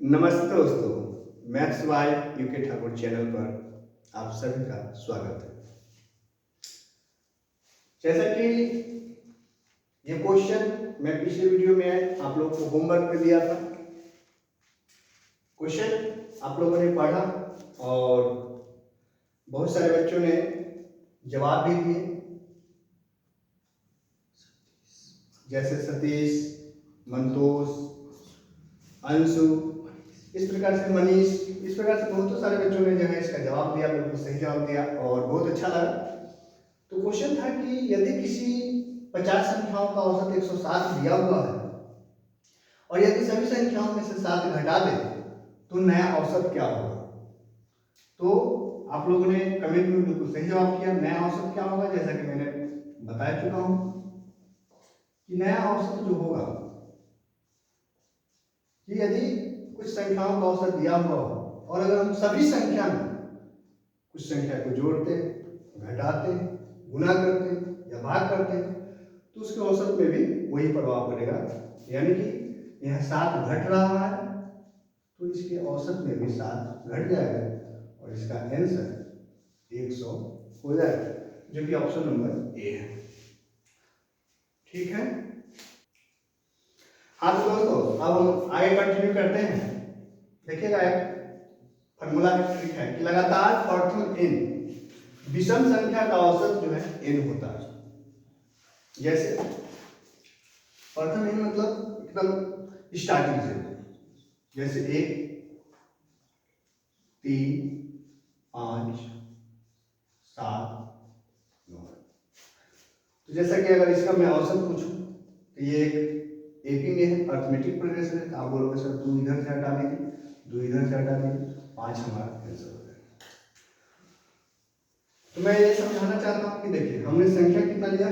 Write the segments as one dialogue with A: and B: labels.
A: नमस्ते दोस्तों, maths by UK Thakur channel पर आप सभी का स्वागत है। जैसा कि ये क्वेश्चन मैं पिछले वीडियो में आप लोगों को होमवर्क में दिया था, क्वेश्चन आप लोगों ने पढ़ा और बहुत सारे बच्चों ने जवाब भी दिए, जैसे सतीश, मंतोष, अंशु, इस प्रकार से मनीष, इस प्रकार से बहुत सारे बच्चों ने जो है इसका जवाब दिया, बिल्कुल सही जवाब दिया और बहुत अच्छा लगा। तो क्वेश्चन था कि यदि किसी 50 संख्याओं का औसत 107 दिया हुआ है और यदि सभी संख्याओं में से 7 घटा दे तो नया औसत क्या होगा। तो आप लोगों ने कमेंट में बिल्कुल सही जवाब किया। नया औसत क्या होगा, जैसा कि मैंने बता चुका हूं कि नया औसत जो होगा कि यदि कुछ संख्याओं का औसत दिया हुआ हो और अगर हम सभी संख्या में कुछ संख्या को जोड़ते, घटाते, गुणा करते या भाग करते तो उसके औसत में भी वही प्रभाव पड़ेगा। यानी कि यह 7 घट रहा है तो इसके औसत में भी 7 घट जाएगा और इसका आंसर 100 हो जाएगा, जो कि ऑप्शन नंबर ए है। ठीक है, हाँ तो दोस्तों अब हम आगे कंटिन्यू करते हैं। देखिएगा एक फॉर्मूला ट्रिक है कि लगातार प्रथम n विषम संख्या का औसत जो है n होता है। जैसे प्रथम n मतलब एकदम स्टार्टिंग से, जैसे 1, 3, 5, 7, 9। तो जैसा कि अगर इसका मैं औसत पूछूं तो ये एक एपी में है, अर्थमेटिक प्रोग्रेशन है। आप बोलोगे सर 2 इधर से हटा दीजिए, 2 इधर से हटा दीजिए, 5 हमारा आंसर हो जाएगा। तो मैं ये समझाना चाहता हूँ कि देखिए हमने संख्या कितना लिया,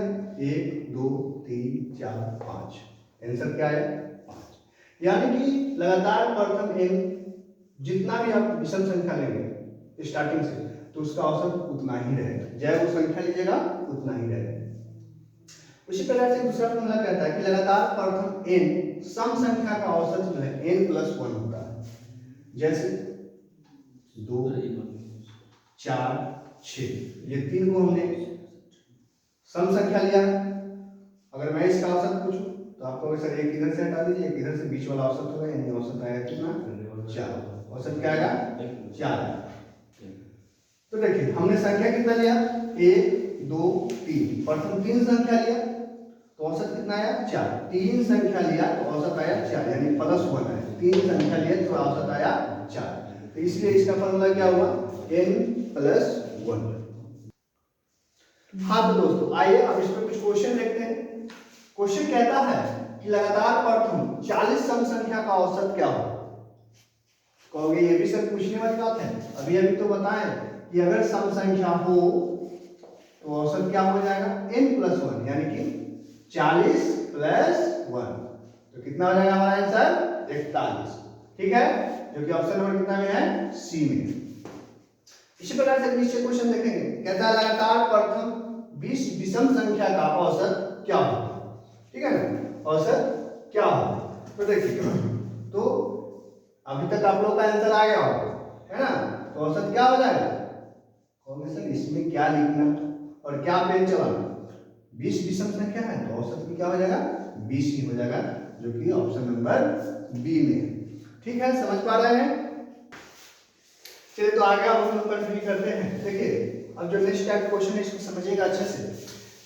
A: 1, 2, 3, 4, 5, आंसर क्या है 5। यानी कि लगातार प्रथम n जितना भी आप विषम संख्या लेंगे स्टार्टिंग से तो उसका औसत उतना ही रहेगा, चाहे वो संख्या लीजिएगा उतना ही रहेगा। उसी प्रकार से दूसरा फॉर्मूला कहता है कि लगातार प्रथम n सम संख्या का औसत जो है n+1 होता है। जैसे 2, 4, 6, ये 3 को हमने सम संख्या लिया। अगर मैं इसका औसत पूछूं तो आपको सर एक इधर से हटा दीजिए, एक इधर से, बीच वाला औसत होगा, यानी औसत आएगा कितना 4। औसत क्या आएगा 4। तो देखिए हमने संख्या कितना लिया, 1, 2, 3, प्रथम 3 संख्या लिया तो औसत कितना आया 4। 3 संख्या लिया तो औसत आया 4, यानी +1 है। 3 संख्या लिया तो औसत आया 4। तो इसलिए इसका फॉर्मूला क्या हुआ n+1। हाँ तो दोस्तों आइए अब इस पर कुछ क्वेश्चन देखते हैं। क्वेश्चन कहता है कि लगातार प्रथम 40 सम संख्या का औसत क्या हो। कहोगे ये भी सब पूछने वाली बात है, अभी अभी तो बताएं कि अगर सम संख्या हो तो औसत क्या हो जाएगा n+1, यानी कि 40 + 1, तो कितना हो जाएगा हमारा आंसर 41। ठीक है, जो कि ऑप्शन नंबर कितना में है, सी में। इसी प्रकार से नीचे क्वेश्चन देखेंगे, कहता है लगातार प्रथम 20 विषम संख्या का औसत क्या होगा। ठीक है ना, औसत क्या होगा। तो देखिए तो अभी तक आप लोग का आंसर आ गया होगा, है ना। तो औसत क्या हो जाएगा, कहोगे सर इसमें क्या लिखना और क्या पेन चलाना। 20 विषम संख्या है तो औसत भी क्या हो जाएगा 20 ही हो जाएगा, जो कि ऑप्शन नंबर बी में है। ठीक है, समझ पा रहे हैं। चलिए तो आगे हम लोग कंटिन्यू करते हैं। देखिए अब जो नेक्स्ट टाइप क्वेश्चन है इसको समझिएगा अच्छे से।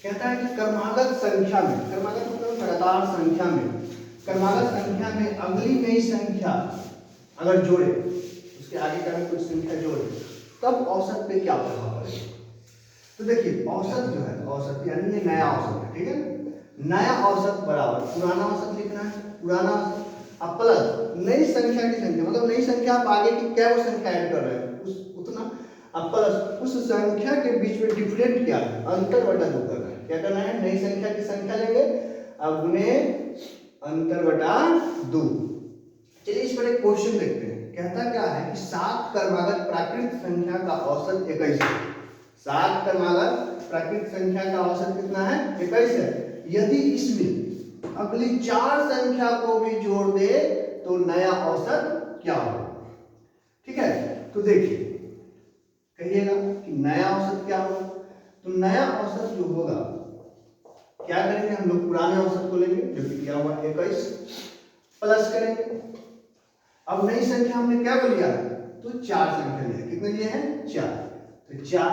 A: कहता है कि क्रमागत संख्या में, क्रमागत मतलब लगातार संख्या में, क्रमागत संख्या में अगली नई संख्या अगर जोड़े, उसके आगे का कुछ संख्या जोड़े, तब औसत पे क्या प्रभाव पड़ेगा। तो देखिए औसत जो है, औसत यानी ये नया औसत है। ठीक है, नया औसत बराबर पुराना औसत लिखना है, पुराना औसत अब प्लस नई संख्या की संख्या, मतलब नई संख्या आप आगे की क्या वो संख्या ऐड कर रहे हैं उस उतना, अब प्लस उस संख्या के बीच में डिफरेंट क्या है, अंतर बटा 2 करना है। क्या करना है, नई संख्या की संख्या लेंगे, अब उन्हें अंतर बटा 2। चलिए इस पर एक क्वेश्चन देखते हैं। कहता क्या है कि 7 क्रमागत प्राकृत संख्या का औसत 21 है। 7 क्रमागत प्राकृत संख्या का औसत कितना है 21 है। यदि इसमें अगली 4 संख्या को भी जोड़ दे तो नया औसत क्या होगा। ठीक है, तो देखिए कहिएगा कि नया औसत क्या होगा। तो नया औसत जो होगा क्या करेंगे, हम लोग पुराने औसत को लेंगे जो कि क्या हुआ 21 प्लस करेंगे। अब नई संख्या हमने क्या को लिया, तो 4 संख्या लिया। कितने लिए हैं, 4। तो 4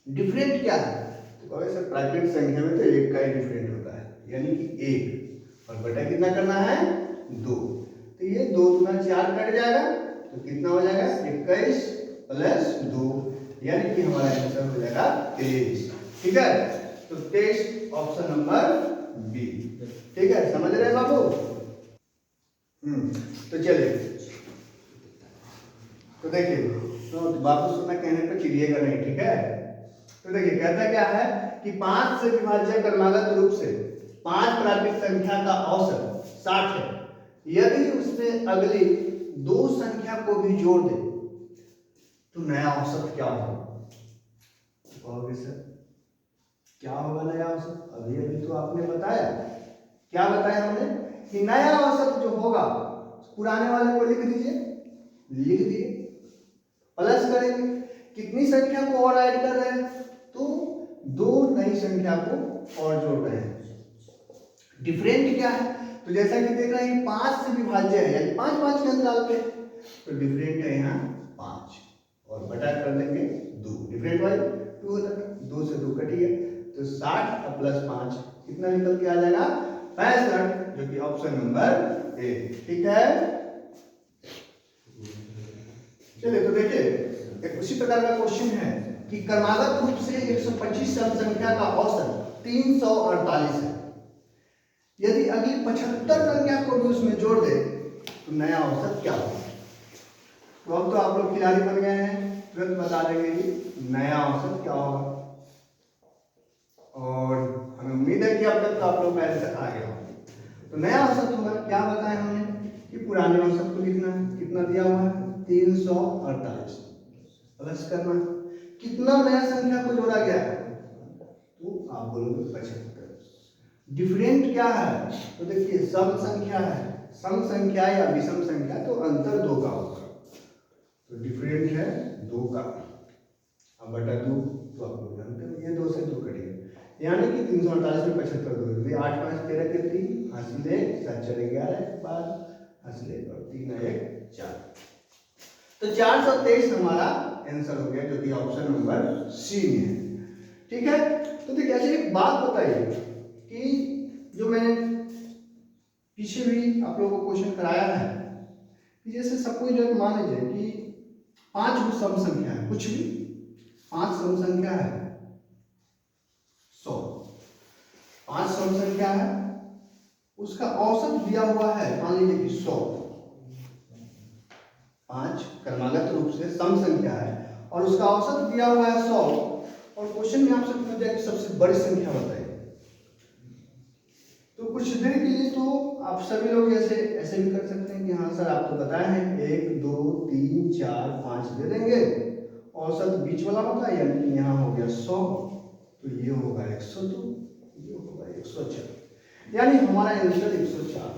A: डिफरेंट क्या है, तो कहोगे सर प्राकृतिक संख्या में तो एक का ही डिफरेंट होता है, यानी कि 1 और बटा कितना करना है 2। तो ये 2 दूना 4 कट जाएगा, तो कितना हो जाएगा 21 प्लस 2, यानी कि हमारा आंसर हो जाएगा 23। ठीक है, तो 23 ऑप्शन नंबर बी। ठीक है, समझ रहे हैं बाबू। तो चलिए, तो देखिए, तो बाबू सुनना कहने पर चिड़िएगा नहीं। ठीक है, तो देखिए कहता क्या है कि 5 से विभाज्य क्रमागत रूप से 5 प्राकृतिक संख्या का औसत 60 है। यदि उसमें अगली 2 संख्या को भी जोड़ दे तो नया औसत क्या होगा। तो कहोगे सर क्या होगा नया औसत, अभी अभी तो आपने बताया। क्या बताया हमने कि नया औसत जो होगा पुराने वाले को लिख दीजिए, लिख दिए, प्लस करेंगे। कितनी संख्या को और ऐड कर रहे हैं, तो 2 नई संख्या को और जोड़ रहे हैं। डिफरेंट क्या है, तो जैसा कि देख रहे हैं 5 से विभाज्य है, यानी 5 5 के अंतराल पे, तो डिफरेंट है यहाँ 5 और बटा कर देंगे 2। डिफरेंट वाली 2 होता है, 2 से 2 कट गया, तो 60 प्लस 5 कितना निकल के आ जाएगा 65, जो कि ऑप्शन नंबर ए। ठीक है, चलिए तो देखिए एक उसी प्रकार का क्वेश्चन है कि क्रमागत रूप से 125 सम संख्या का औसत 348 है। यदि अगली 75 संख्या को भी उसमें जोड़ दे तो नया औसत क्या होगा। तो अब तो आप लोग खिलाड़ी बन गए हैं, तुरंत बता देंगे कि नया औसत क्या होगा, और हमें उम्मीद है कि अब तक तो आप लोग पहले से आ गया होगा। तो नया औसत होगा, क्या बताया हमने कि पुराने औसत को लिखना है, कितना दिया हुआ है 348 प्लस करना, कितना नया संख्या को जोड़ा गया है, तो आप बोलोगे 75। डिफरेंट क्या है, तो देखिए सम संख्या है, सम संख्या या विषम संख्या तो अंतर 2 का होगा, तो डिफरेंट है 2 का, अब बटा 2, तो आप लोग जानते हो ये 2 से 2 कटेगा, यानी कि 348 में 75 2, 8 5 13 के 3 हासिल 1 7 4 11 12 हासिल 1 और 3 1 4, तो 423 हमारा आंसर हो गया, जो कि ऑप्शन नंबर सी में है। ठीक है, तो देखिए ऐसे एक बात बताइए कि जो मैंने पीछे भी आप लोगों को क्वेश्चन कराया है कि जैसे सब कोई जो मान लीजिए कि 5 सम संख्या है, कुछ भी 5 सम संख्या है 100, 5 सम संख्या है, उसका औसत दिया हुआ है मान लीजिए कि 100, 5 क्रमागत रूप से सम संख्या है और उसका औसत दिया हुआ है 100, और क्वेश्चन में आपसे पूछा जाए कि सबसे बड़ी संख्या बताइए। तो कुछ देर के लिए तो आप सभी लोग ऐसे भी कर सकते हैं कि हाँ सर आप तो बताए हैं 1 2 3 4 5 दे देंगे, औसत बीच वाला होता है, यानी कि यहाँ हो गया 100, तो ये होगा 102, ये होगा 104, यानी हमारा आंसर 104।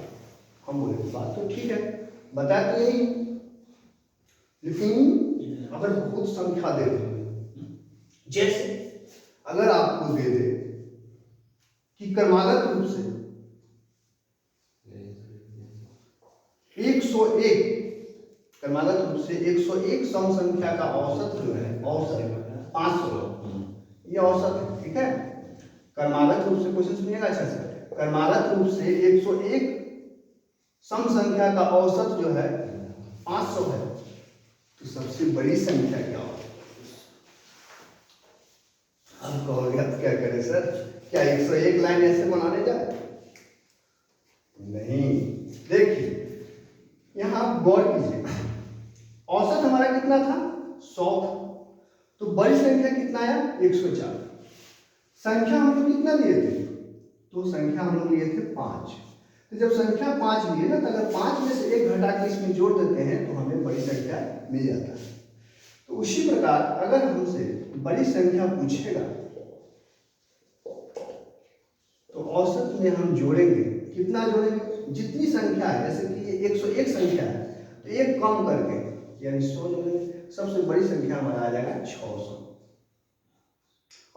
A: हम बोले बात तो ठीक है, बताया तो यही, लेकिन अगर बहुत संख्या दे दे, जैसे अगर आपको दे दे कि क्रमागत रूप से 101, क्रमागत रूप से 101 सम संख्या का औसत जो है, औसत 500, ये औसत है। ठीक है, क्रमागत रूप से क्वेश्चन सुनिएगा अच्छा से, क्रमागत रूप से 101 सम संख्या का औसत जो है 500 है, तो सबसे बड़ी संख्या क्या होगी। अब कहोगे अब क्या करें सर, क्या 101 लाइन ऐसे बनाने जाए, नहीं। देखिए यहां आप गौर कीजिए, औसत हमारा कितना था 100 था, तो बड़ी संख्या कितना आया 104, संख्या हम लोग कितना लिए थे, तो संख्या हम लोग लिए थे 5, तो जब संख्या 5 लिए ना, तो अगर 5 में से 1 घटा के इसमें जोड़ देते हैं तो हमें बड़ी संख्या मिल जाता है। तो उसी प्रकार अगर हमसे बड़ी संख्या पूछेगा तो औसत में हम जोड़ेंगे, कितना जोड़ेंगे, जितनी संख्या है, जैसे कि ये 101 संख्या है तो एक कम करके यानी 100 सबसे बड़ी संख्या हमारा आ जाएगा 600।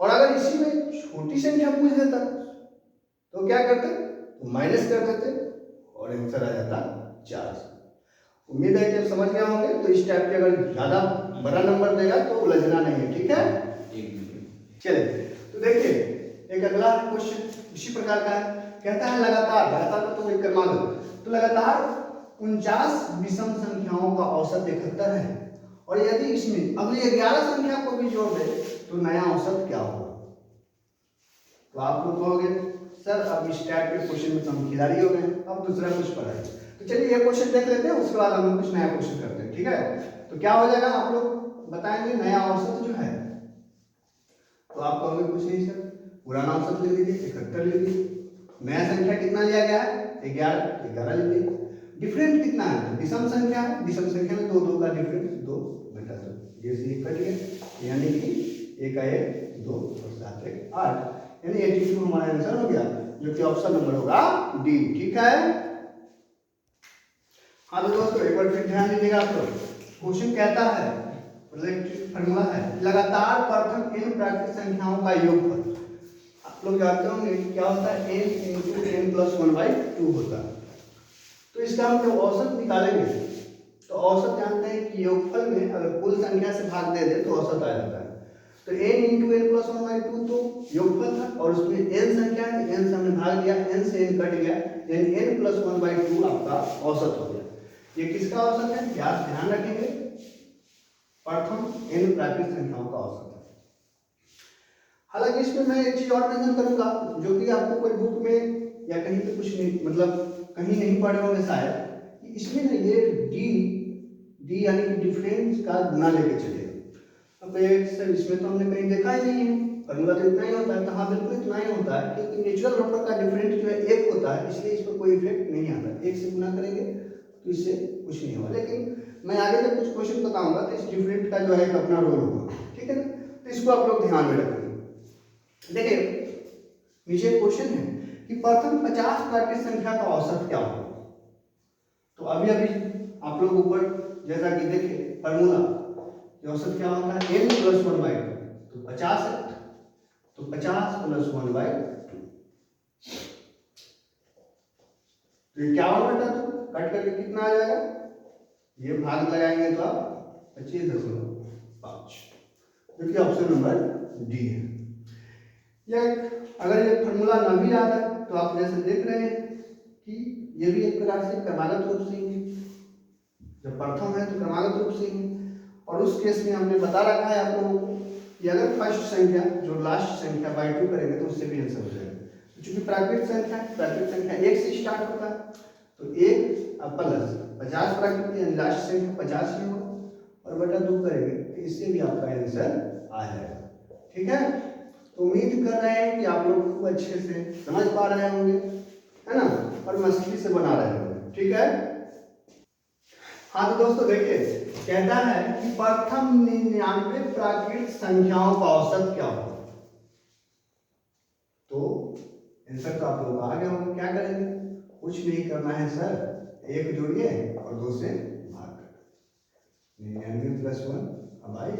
A: और अगर इसी में छोटी संख्या पूछ देता तो क्या करते, तो माइनस कर देते और आंसर आ जाता 400। उम्मीद है कि आप समझ गए होंगे। तो इस टाइप के अगर ज्यादा बड़ा नंबर देगा तो उलझना नहीं है, ठीक है। चलिए तो देखिए एक अगला क्वेश्चन इसी प्रकार का है। कहता है लगातार का तो एक क्रमांक, तो लगातार 49 विषम संख्याओं का औसत 71 है और यदि इसमें अगली 11 संख्या को भी जोड़ दे तो नया औसत क्या होगा। तो आप लोग कहोगे सर अब इस टाइप के क्वेश्चन में तो हम खिलाड़ी हो गए, अब दूसरा कुछ पढ़ाए। तो चलिए ये क्वेश्चन देख लेते हैं, उसके बाद हम कुछ नया क्वेश्चन करते हैं, ठीक है। तो क्या हो जाएगा आप लोग बताएंगे नया औसत जो है। तो आप कहोगे कुछ नहीं सर, पुराना औसत ले लीजिए 71 ले लीजिए, नया संख्या कितना लिया गया है 11 ले लीजिए। डिफरेंट कितना है, विषम संख्या है, विषम संख्या में 2 का डिफरेंस 2 बटा 2, ये से कट गया यानी कि 1 का 1 2 और 7 1 8, यानी 82 हमारा आंसर हो गया, जो कि ऑप्शन नंबर होगा डी, ठीक है। हाँ तो दोस्तों एक बार फिर ध्यान दीजिएगा आप लोग। क्वेश्चन कहता है मतलब फार्मूला है लगातार प्रथम n प्राकृतिक संख्याओं का योगफल। आप लोग जानते होंगे क्या होता है, n × n + 1/2 होता है। तो इसका हम जब औसत निकालेंगे तो औसत जानते हैं कि योगफल में अगर कुल संख्या से भाग दे दे तो औसत आ जाता है। तो n × n + 1/2 तो योगफल था और उसमें n संख्या है, n से हमने भाग दिया, n से n कट गया, यानी n + 1/2 आपका औसत हो गया। ये किसका औसत है, क्या ध्यान रखेंगे, प्रथम n प्राकृतिक संख्याओं का औसत है। हालांकि इसमें मैं एक चीज और मेंशन करूंगा जो कि आपको कोई बुक में या कहीं पे कुछ नहीं, मतलब कहीं नहीं पढ़े होंगे शायद, इसमें ना ये डी यानी कि डिफरेंस का गुना लेके चलेगा। अब एक सर इसमें तो हमने कहीं देखा ही नहीं है, फॉर्मूला तो इतना ही होता है। तो हाँ बिल्कुल इतना ही होता है क्योंकि नेचुरल नंबर का डिफरेंस जो है 1 होता है, इसलिए इस पर कोई इफेक्ट नहीं आता। 1 से गुना करेंगे तो इससे कुछ नहीं होगा। लेकिन मैं आगे जब कुछ क्वेश्चन बताऊंगा तो इस डिफरेंट का जो है अपना रोल होगा, ठीक है ना। तो इसको आप लोग ध्यान में रखेंगे। देखिए नीचे क्वेश्चन है कि प्रथम 50 प्राकृतिक संख्या का औसत क्या होगा। तो अभी आप लोग ऊपर जैसा कि देखिए फार्मूला औसत क्या होता है, n + 1/2, तो 50 है तो 50 + 1/2, तो 51/2 कट करके कितना आ जाएगा, ये भाग लगाएंगे तो आप 25.5, जो कि ऑप्शन नंबर डी है। या अगर ये फार्मूला न भी याद है तो आप जैसे देख रहे हैं कि ये भी एक प्रकार से क्रमागत रूप से ही, जब प्रथम है तो क्रमागत रूप से ही। और उस केस में हमने बता रखा है आप लोगों को कि अगर फर्स्ट संख्या जो लास्ट संख्या बाई 2 करेंगे तो उससे भी आंसर हो जाएगा। चूंकि प्राकृतिक संख्या 1 से स्टार्ट होता है तो 1 प्लस 50 प्राकृतिक यानी लास्ट संख्या 50 ही होगा और बटा 2 करेंगे तो इससे भी आपका आंसर आ जाएगा, ठीक है। तो उम्मीद कर रहे हैं कि आप लोग खूब अच्छे से समझ पा रहे होंगे, है ना, और मस्ती से बना रहे होंगे, ठीक है। हाँ तो दोस्तों देखिए कहता है कि प्रथम 99 प्राकृतिक संख्याओं का औसत क्या होगा। तो आंसर तो आप लोग आ गया होगा। क्या करेंगे, कुछ नहीं करना है सर, 1 जोड़िए और 2 से भाग कर 99 + 1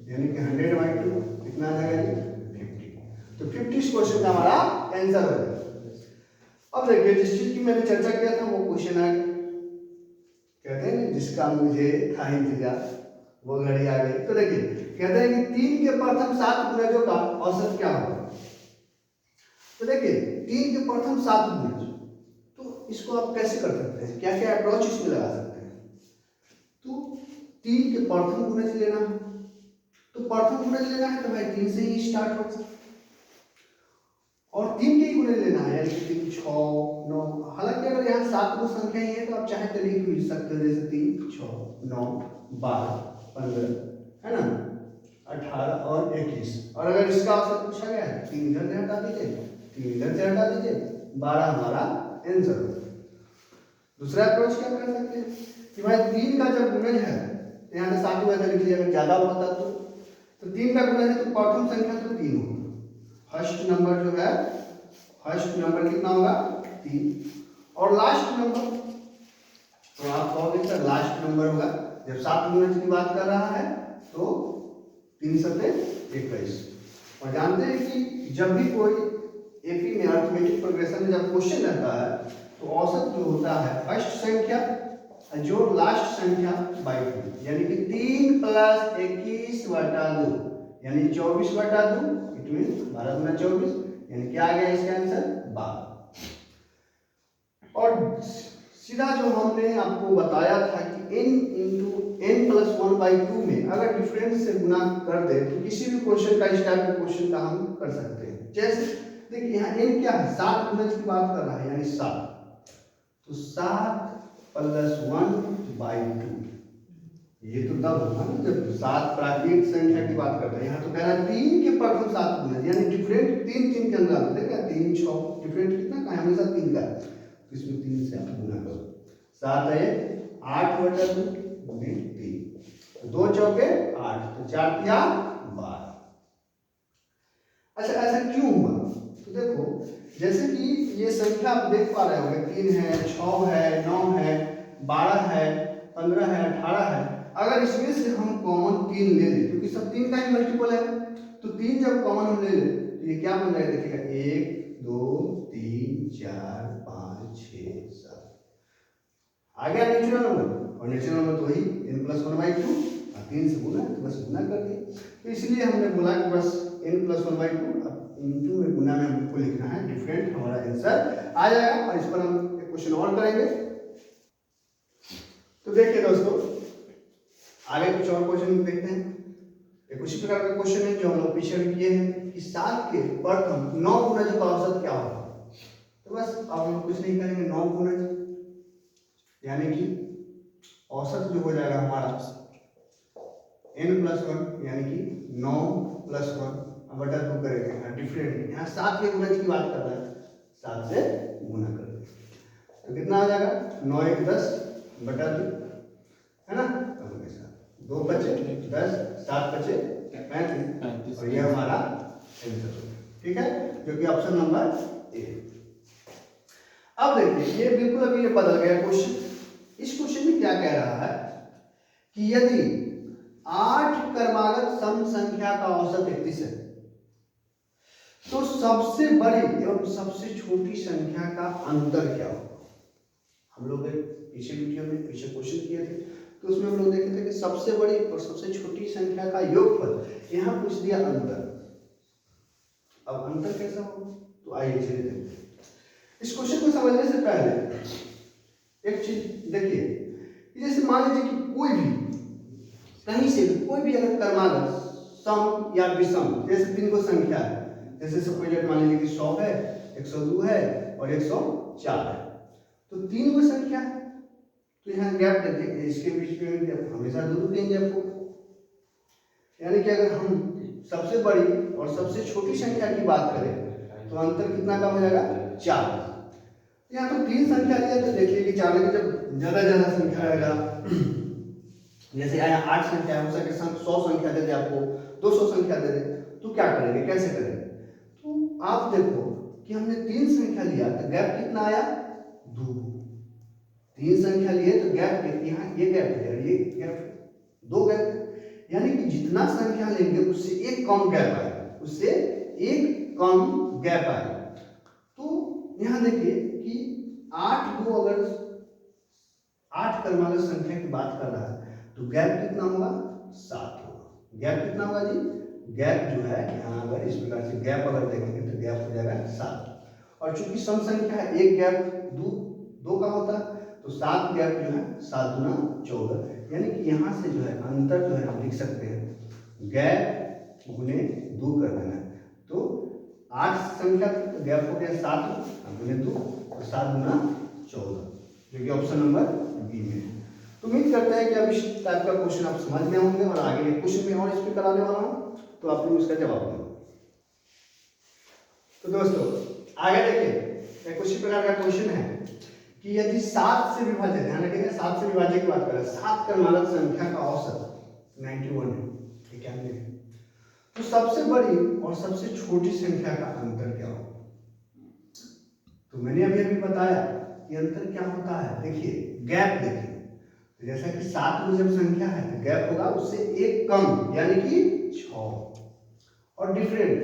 A: यानी कि 100/2 कितना आ जाएगा 50। तो 50 क्वेश्चन का हमारा आंसर हो जाएगा। अब देखिए जिस चीज की मैंने चर्चा किया था वो क्वेश्चन आ गया, कहते हैं जिसका मुझे था इंतजार वो घड़ी आ गई। तो देखिए कहते हैं कि 3 के प्रथम 7 गुणजों का औसत क्या होगा। तो देखिए 3 के प्रथम 7 गुणज, तो इसको आप कैसे कर सकते हैं, क्या क्या अप्रोच इसमें लगा सकते हैं। तो 3 के प्रथम गुणज लेना है, तो प्रथम गुणज लेना है तो भाई 3 से ही स्टार्ट होगा और 3 के ही गुणज लेना है, यानी 3 6 9। हालांकि अगर यहाँ 7 को संख्या ही है तो आप चाहे तो लिख भी सकते हो, जैसे 3 6 9 12 15 है ना 18 और 21। और अगर इसका औसत पूछा गया है 3 इधर से हटा दीजिए, 3 इधर से हटा दीजिए, 12 हमारा आंसर होगा। दूसरा अप्रोच क्या कर सकते हैं कि भाई 3 का जब गुणज है तो यहाँ पे 7 वैसे लिख लिया, अगर ज्यादा होता तो 3 का गुणज है तो प्रथम संख्या तो 3 होगा, फर्स्ट नंबर जो है फर्स्ट नंबर कितना होगा 3 और लास्ट नंबर तो आप कहोगे आंसर लास्ट नंबर होगा। जब 7 गुणज की बात कर रहा है तो 3 सत्ते 21। और जानते हैं कि जब भी कोई एपी में अरिथमेटिक प्रोग्रेशन में जब क्वेश्चन रहता है तो औसत जो होता है फर्स्ट संख्या जो लास्ट संख्या बाई 2, यानी कि 3 + 21/2 यानी 24/2, इट मीन 12 गुना 24, यानी क्या आ गया इसका आंसर 12। और सीधा जो हमने आपको बताया था कि n × n+1/2 में अगर डिफरेंस से गुना कर दे तो किसी भी क्वेश्चन का, इस टाइप के क्वेश्चन का हम कर सकते हैं। जैसे देखिए यहाँ n क्या है, 7 गुणज की बात कर रहा है यानी 7, तो 7 + 1/2, ये तो तब होगा ना जब 7 प्राकृतिक संख्या की बात करते हैं। यहाँ तो कह रहा है 3 के प्रथम 7 गुणज, यानी डिफरेंट 3 3 के अंदर आते हैं, 3 6 डिफरेंट कितना का हमेशा 3 का, तो इसमें 3 से आप गुना करो। 7 है 8/2 गुणे 3, 2 चौके 8, तो 4 तिया 12। अच्छा ऐसा क्यों हुआ? तो देखो जैसे कि ये संख्या आप देख पा रहे होंगे, 3 है, 6 है, 9 है, 12 है, 15 है, 18 है। अगर इसमें से हम कॉमन 3 ले लें, क्योंकि सब 3 का ही मल्टीपल है, तो 3 जब कॉमन हम ले लें तो ये क्या बन जाएगा, देखिएगा 1 2 3 4 5 6 7 आ गया नेचुरल नंबर। और नेचुरल नंबर तो वही n+1/2, 3 से गुना तो बस गुना कर दिए। तो इसलिए हमने बोला कि बस n+1/2 इंटू में गुना में हमको लिखना है, डिफरेंट हमारा आंसर आ जाएगा। और इस पर हम एक क्वेश्चन और करेंगे। तो देखिए दोस्तों आगे कुछ और क्वेश्चन देखते हैं। एक उसी प्रकार का क्वेश्चन है जो हम लोग पीछे भी किए हैं कि 7 के प्रथम 9 गुणज का औसत क्या होगा। तो बस अब हम कुछ नहीं करेंगे, 9 गुणज यानी कि औसत जो हो जाएगा हमारा n+1 यानी कि 9 + 1/2 करेंगे। डिफरेंट यहाँ 7 के गुणज की बात कर रहा है, 7 से गुना कर देंगे तो कितना आ जाएगा, 9 × 1 10/2 है ना, 2 बचे 10, 7 बचे 35, और यह हमारा आंसर होगा। ठीक है, जो कि ऑप्शन नंबर ए। अब देखिए ये बिल्कुल अभी ये बदल गया क्वेश्चन। इस क्वेश्चन में क्या कह रहा है कि यदि 8 क्रमागत सम संख्या का औसत 31 है तो सबसे बड़ी एवं सबसे छोटी संख्या का अंतर क्या होगा। हम लोग पीछे वीडियो में पीछे क्वेश्चन किए थे तो उसमें हम लोग देखे थे कि सबसे बड़ी और सबसे छोटी संख्या का योगफल, यहाँ पूछ दिया अंतर। अब अंतर कैसा होगा, तो आइए चलिए देखते हैं। इस क्वेश्चन को समझने से पहले एक चीज देखिए, जैसे मान लीजिए कि कोई भी कहीं से कोई भी अगर क्रमागत सम या विषम, जैसे 3 को संख्या है, जैसे सपोज मान लीजिए कि 100 है, 102 है और 104 है, तो 3 को संख्या है तो यहाँ गैप देखेंगे, इसके बीच में गैप हमेशा 2 देंगे आपको। यानी कि अगर हम सबसे बड़ी और सबसे छोटी संख्या की बात करें तो अंतर कितना कम हो जाएगा, 4। यहाँ तो 3 संख्या लिया तो देखिए कि 4 में जब ज्यादा संख्या रहेगा, जैसे यहाँ 8 संख्या हो सके 100 संख्या दे दे आपको, 200 संख्या दे दे, तो क्या करेंगे, कैसे करेंगे। तो आप देखो कि हमने 3 संख्या लिया तो गैप कितना आया, 2। 3 संख्या लिए तो गैप यहाँ ये गैप है, ये गैप 2 गैप है, यानी कि जितना संख्या लेंगे उससे एक कम गैप आएगा, उससे एक कम गैप आएगा। तो यहाँ देखिए कि 8 को अगर 8 क्रमागत संख्या की बात कर रहा है तो गैप कितना होगा, 7 होगा। गैप कितना होगा जी, गैप जो है यहाँ अगर इस प्रकार से गैप अगर देखेंगे तो गैप हो जाएगा 7। और चूंकि सम संख्या है, एक गैप 2 का होता है, तो 7 गैप जो है 7 गुना 14, यानी कि यहाँ से जो है अंतर जो है हम लिख सकते हैं गैप गुने 2 कर देना। तो 8 संख्या गैप हो गया 7 गुने 2, तो 7 गुना 14, जो कि ऑप्शन नंबर बी में है। तो उम्मीद करते हैं कि अब इस टाइप का क्वेश्चन आप समझ में होंगे, और आगे एक क्वेश्चन में और इस पर कराने वाला हूँ तो आप लोग इसका जवाब देंगे। तो दोस्तों आगे देखिए एक उसी प्रकार का क्वेश्चन है कि यदि 7 से विभाजित, ध्यान रखिएगा 7 से विभाज्य की बात करें, 7 क्रमागत संख्या का औसत 91 है, 91 है, तो सबसे बड़ी और सबसे छोटी संख्या का अंतर क्या होगा। तो मैंने अभी बताया कि अंतर क्या होता है, देखिए गैप देखिए, तो जैसा कि 7 में जब संख्या है तो गैप होगा उससे एक कम यानी कि 6 और डिफरेंट।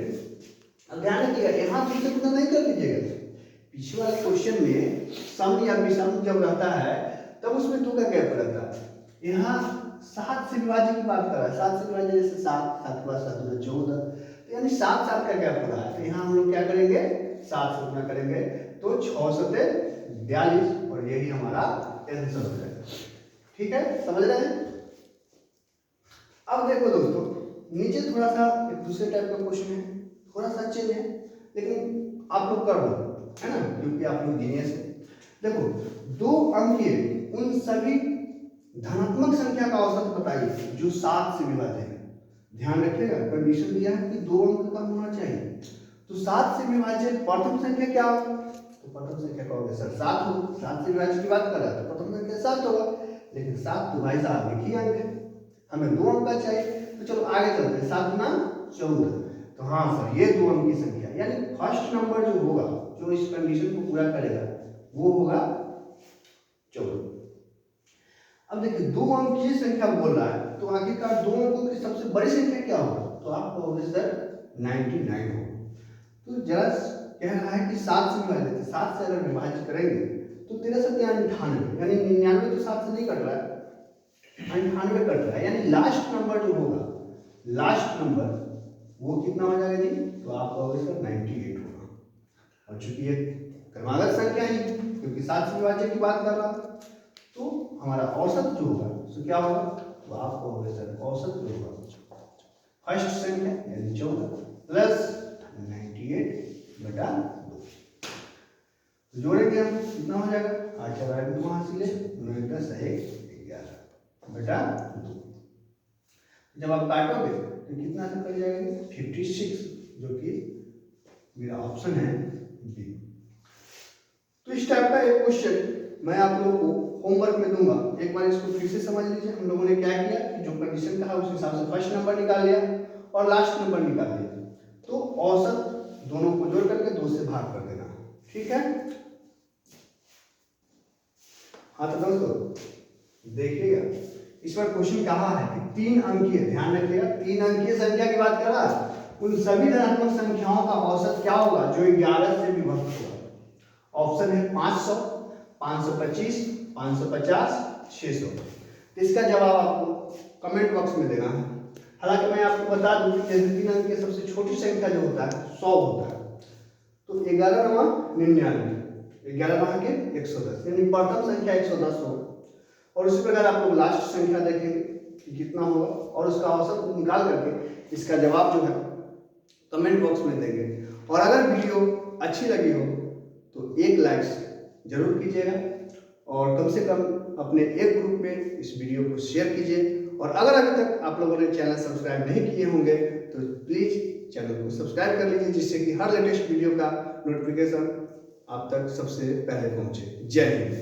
A: अब ध्यान रखिएगा यहाँ फिर से नहीं कर दीजिएगा। पीछे वाले क्वेश्चन में सम या विषम जब रहता है तब उसमें 2 का गैप रहता है। यहाँ 7 से विभाज्य की बात कर रहा है, 7 से विभाज्य जैसे 7 7 plus 7 में 14, तो यानी 7 7 का गैप हो रहा है। तो यहाँ हम लोग क्या करेंगे 7 से गुना करेंगे तो 6 7 42 और यही हमारा आंसर हो जाएगा। ठीक है, समझ रहे हैं। अब देखो दोस्तों नीचे थोड़ा सा एक दूसरे टाइप का क्वेश्चन है, थोड़ा सा चेंज है लेकिन आप लोग कर लो, है ना, क्योंकि आप लोग जीनियस है। देखो 2 अंकीय उन सभी धनात्मक संख्या का औसत बताइए जो 7 से विभाज्य है। ध्यान रखिएगा कंडीशन दिया है कि 2 अंक का होना चाहिए। तो 7 से विभाज्य प्रथम संख्या क्या होगा, तो प्रथम संख्या का होगा सर 7 होगा। 7 से विभाज्य की बात कर रहा है तो प्रथम संख्या 7 होगा, लेकिन 7 तो भाई साहब एक ही अंक है, हमें 2 अंक का चाहिए। तो चलो आगे चलते हैं, 7 गुना 14। तो हाँ सर ये 2 अंक की संख्या यानी फर्स्ट नंबर जो होगा जो इस कंडीशन को पूरा करेगा वो होगा 14। अब देखिए 2 अंक की संख्या बोल रहा है तो आखिरकार 2 अंकों की सबसे बड़ी संख्या क्या होगा, तो आपको होगा सर 99 होगा। तो जरा कह रहा है कि 7 से विभाजित, 7 से अगर विभाजित करेंगे तो 13 7 98 यानी 99 तो 7 से नहीं कट रहा है, 98 कट रहा है, यानी लास्ट नंबर जो होगा लास्ट नंबर वो कितना हो जाएगा जी, तो आपका होगा सर 98 होगा। और चूंकि ये क्रमागत संख्या ही क्योंकि 7 से विभाज्य की बात कर रहा तो हमारा औसत जो होगा तो क्या होगा, तो आपको होगा सर औसत जो होगा फर्स्ट संख्या यानी 14 प्लस 98/2 जोड़ेंगे हम कितना हो जाएगा 8 4 2 वहां से ले 9 10 11/2। जब आप काटोगे तो कितना से कट जाएगा 56, जो कि मेरा ऑप्शन है बी। तो इस टाइप का एक क्वेश्चन मैं आप लोगों को होमवर्क में दूंगा, एक बार इसको फिर से समझ लीजिए। हम लोगों ने क्या किया कि जो कंडीशन कहा उस हिसाब से फर्स्ट नंबर निकाल लिया और लास्ट नंबर निकाल लिया, तो औसत दोनों को जोड़ करके 2 से भाग कर देना। ठीक है, हाँ तो दोस्तों देखिएगा इस बार क्वेश्चन कहा है कि 3 अंकीय, ध्यान रखिएगा 3 अंकीय संख्या की बात कर रहा है, उन सभी धनात्मक संख्याओं का औसत क्या होगा जो 11 से विभक्त होगा। ऑप्शन है 500, 525, 550, 600। तो इसका जवाब आपको कमेंट बॉक्स में देना है। हालांकि मैं आपको बता दूं कि जैसे 3 अंक की सबसे छोटी संख्या जो होता है 100 होता है, तो 11 9 99, 11 9 के 110 यानी प्रथम संख्या 110 होगा। और उसी प्रकार आप लोग लास्ट संख्या देखेंगे कि कितना होगा और उसका औसत निकाल करके इसका जवाब जो है कमेंट बॉक्स में देंगे। और अगर वीडियो अच्छी लगी हो तो एक लाइक जरूर कीजिएगा और कम से कम अपने एक ग्रुप में इस वीडियो को शेयर कीजिए। और अगर अभी तक आप लोगों ने चैनल सब्सक्राइब नहीं किए होंगे तो प्लीज़ चैनल को सब्सक्राइब कर लीजिए, जिससे कि हर लेटेस्ट वीडियो का नोटिफिकेशन आप तक सबसे पहले पहुंचे। जय हिंद।